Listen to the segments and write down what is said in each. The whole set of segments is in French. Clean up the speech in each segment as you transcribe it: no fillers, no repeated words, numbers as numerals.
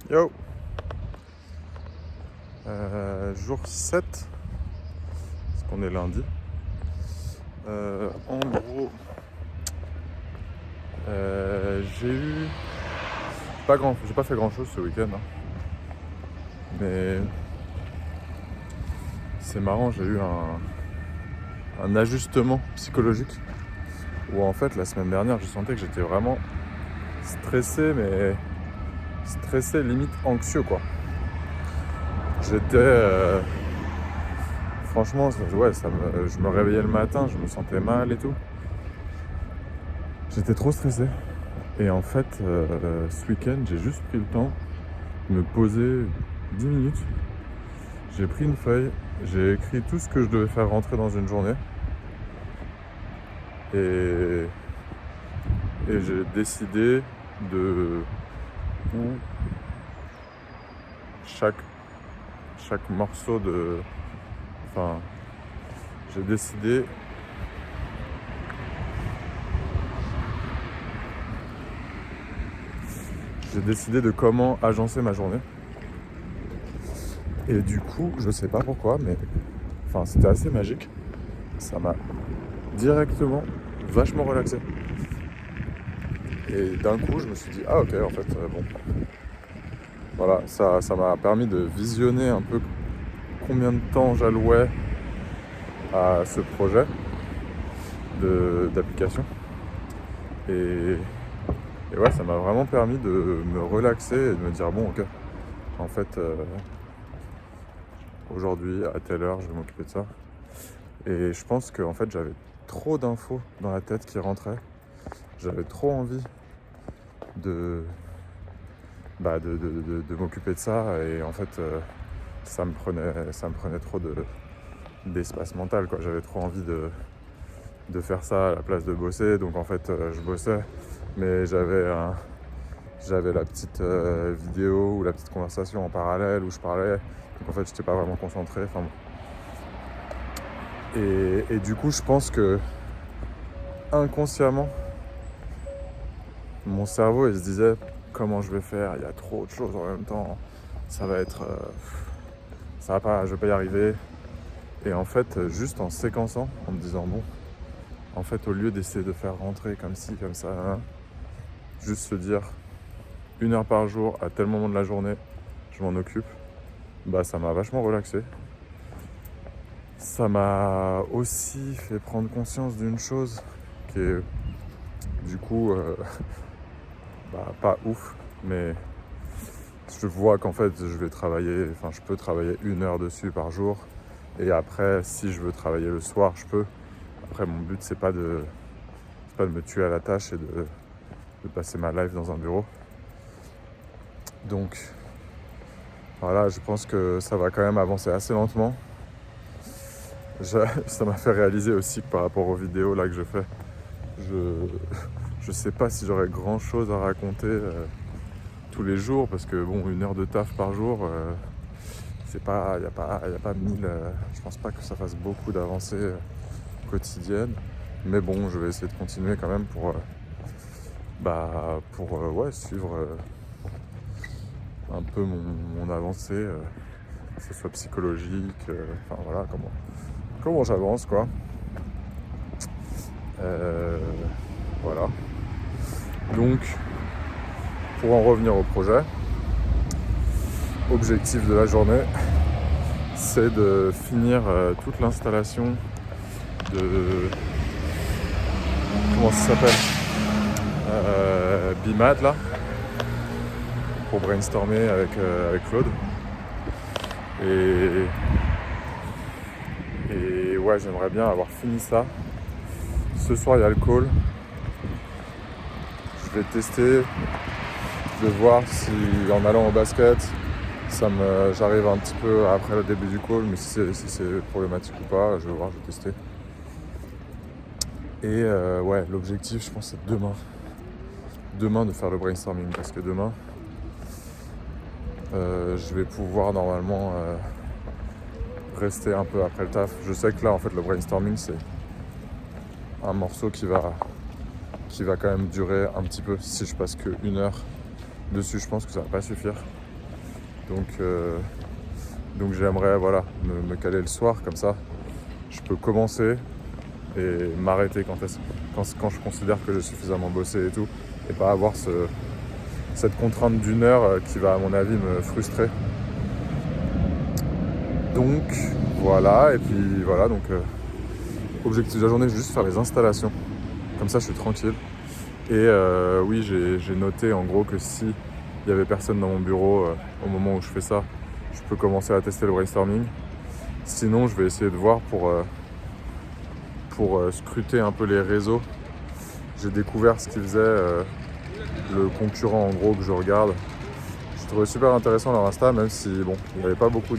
Yo, jour 7, parce qu'on est lundi. En gros, j'ai pas fait grand chose ce week-end, hein. Mais c'est marrant, j'ai eu un ajustement psychologique où en fait la semaine dernière je sentais que j'étais vraiment stressé, mais stressé limite anxieux quoi. J'étais franchement, ouais, je me réveillais le matin, je me sentais mal et tout. J'étais trop stressé. Et en fait, ce week-end, j'ai juste pris le temps de me poser 10 minutes. J'ai pris une feuille, j'ai écrit tout ce que je devais faire rentrer dans une journée. Et j'ai décidé de où chaque morceau de... Enfin, j'ai décidé de comment agencer ma journée. Et du coup, je sais pas pourquoi, mais enfin, c'était assez magique. Ça m'a directement vachement relaxé. Et d'un coup, je me suis dit, ah ok, en fait, bon. Voilà, ça m'a permis de visionner un peu combien de temps j'allouais à ce projet d'application. Et ouais, ça m'a vraiment permis de me relaxer et de me dire, bon ok, en fait, aujourd'hui, à telle heure, je vais m'occuper de ça. Et je pense qu'en fait, j'avais trop d'infos dans la tête qui rentraient. J'avais trop envie de m'occuper de ça. Et en fait, ça me prenait trop d'espace mental, quoi. J'avais trop envie de faire ça à la place de bosser. Donc en fait, je bossais. Mais j'avais la petite vidéo ou la petite conversation en parallèle où je parlais. Donc en fait, j'étais pas vraiment concentré. Enfin, bon. Et du coup, je pense que inconsciemment, mon cerveau, il se disait comment je vais faire, il y a trop de choses en même temps, ça va être... ça va pas, je vais pas y arriver. Et en fait, juste en séquençant, en me disant bon, en fait, au lieu d'essayer de faire rentrer comme ci, comme ça, hein, juste se dire 1 heure par jour, à tel moment de la journée, je m'en occupe, bah ça m'a vachement relaxé. Ça m'a aussi fait prendre conscience d'une chose qui est du coup pas ouf, mais je vois qu'en fait je peux travailler 1 heure dessus par jour, et après si je veux travailler le soir je peux. Après mon but c'est pas de me tuer à la tâche et de passer ma life dans un bureau. Donc voilà, je pense que ça va quand même avancer assez lentement. Ça m'a fait réaliser aussi que par rapport aux vidéos là que je fais, je sais pas si j'aurais grand chose à raconter tous les jours, parce que bon, 1 heure de taf par jour, c'est pas, y a pas 1000, je pense pas que ça fasse beaucoup d'avancées quotidiennes, mais bon, je vais essayer de continuer quand même pour suivre un peu mon avancée, que ce soit psychologique, enfin voilà, comment j'avance quoi. Voilà. Donc, pour en revenir au projet, objectif de la journée, c'est de finir toute l'installation de... Comment ça s'appelle, BIMAD là, pour brainstormer avec Claude. Et ouais, j'aimerais bien avoir fini ça. Ce soir, il y a le call. Je vais tester, de voir si en allant au basket, j'arrive un petit peu après le début du call, mais si c'est problématique ou pas, je vais voir, je vais tester. Et ouais, l'objectif, je pense, c'est demain de faire le brainstorming, parce que demain, je vais pouvoir normalement rester un peu après le taf. Je sais que là, en fait, le brainstorming, c'est un morceau qui va quand même durer un petit peu. Si je passe que 1 heure dessus, je pense que ça va pas suffire. Donc j'aimerais voilà, me caler le soir, comme ça je peux commencer et m'arrêter quand je considère que j'ai suffisamment bossé et tout, et pas avoir cette contrainte d'1 heure qui va à mon avis me frustrer. Donc voilà, et puis voilà, donc objectif de la journée, juste faire les installations, comme ça je suis tranquille. Et oui, j'ai noté en gros que si il y avait personne dans mon bureau au moment où je fais ça, je peux commencer à tester le brainstorming. Sinon je vais essayer de voir pour scruter un peu les réseaux. J'ai découvert ce qu'ils faisaient, le concurrent en gros que je regarde. J'ai trouvé super intéressant leur Insta, même si bon, il n'y avait pas beaucoup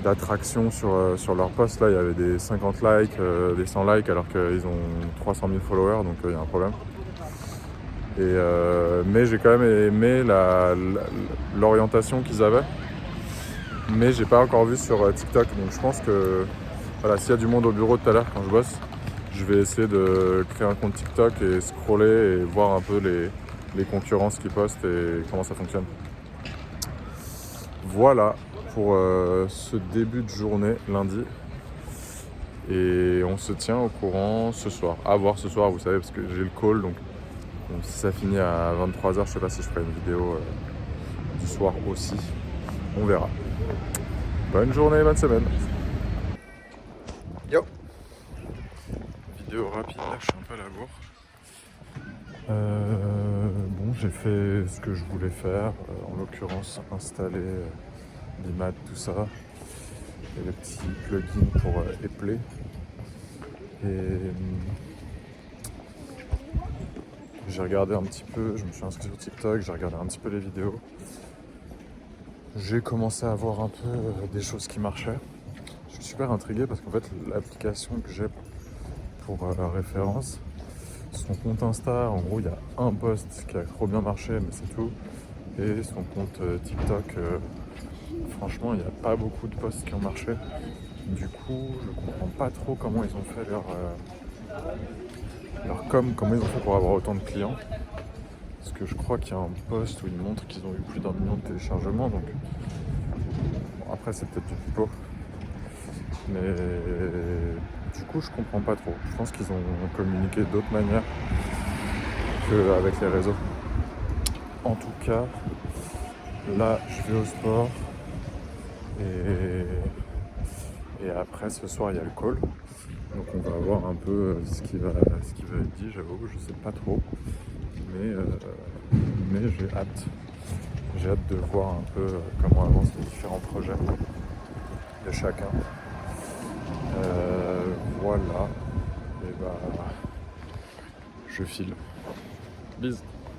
d'attraction sur leur post. Là il y avait des 50 likes, des 100 likes, alors qu'ils ont 300 000 followers, donc il y a un problème. Mais j'ai quand même aimé l'orientation qu'ils avaient, mais j'ai pas encore vu sur TikTok, donc je pense que voilà, s'il y a du monde au bureau tout à l'heure quand je bosse, je vais essayer de créer un compte TikTok et scroller et voir un peu les concurrents qui postent et comment ça fonctionne. Voilà pour ce début de journée lundi. Et on se tient au courant ce soir. À voir ce soir, vous savez, parce que j'ai le call. Donc si ça finit à 23h, je sais pas si je ferai une vidéo du soir aussi. On verra. Bonne journée, bonne semaine. Yo. Vidéo rapide, là je suis un peu à la bourre. Bon, j'ai fait ce que je voulais faire, en l'occurrence installer l'IMAD, tout ça, et les petits plugins pour Eplay. Et j'ai regardé un petit peu, je me suis inscrit sur TikTok, j'ai regardé un petit peu les vidéos. J'ai commencé à voir un peu des choses qui marchaient. Je suis super intrigué parce qu'en fait l'application que j'ai pour référence, son compte Insta, en gros il y a un post qui a trop bien marché, mais c'est tout. Et son compte TikTok, franchement il n'y a pas beaucoup de posts qui ont marché. Du coup je comprends pas trop comment ils ont fait leur com, comment ils ont fait pour avoir autant de clients. Parce que je crois qu'il y a un post où ils montrent qu'ils ont eu plus d'1 million de téléchargements. Donc bon, après c'est peut-être du pipeau. Mais du coup je comprends pas trop. Je pense qu'ils ont communiqué d'autres manières qu'avec les réseaux. En tout cas, là je vais au sport et après ce soir il y a le call. Donc on va voir un peu ce qui va être dit, j'avoue, je sais pas trop. Mais j'ai hâte. J'ai hâte de voir un peu comment avancent les différents projets de chacun. Voilà. Et bah je file. Bisous.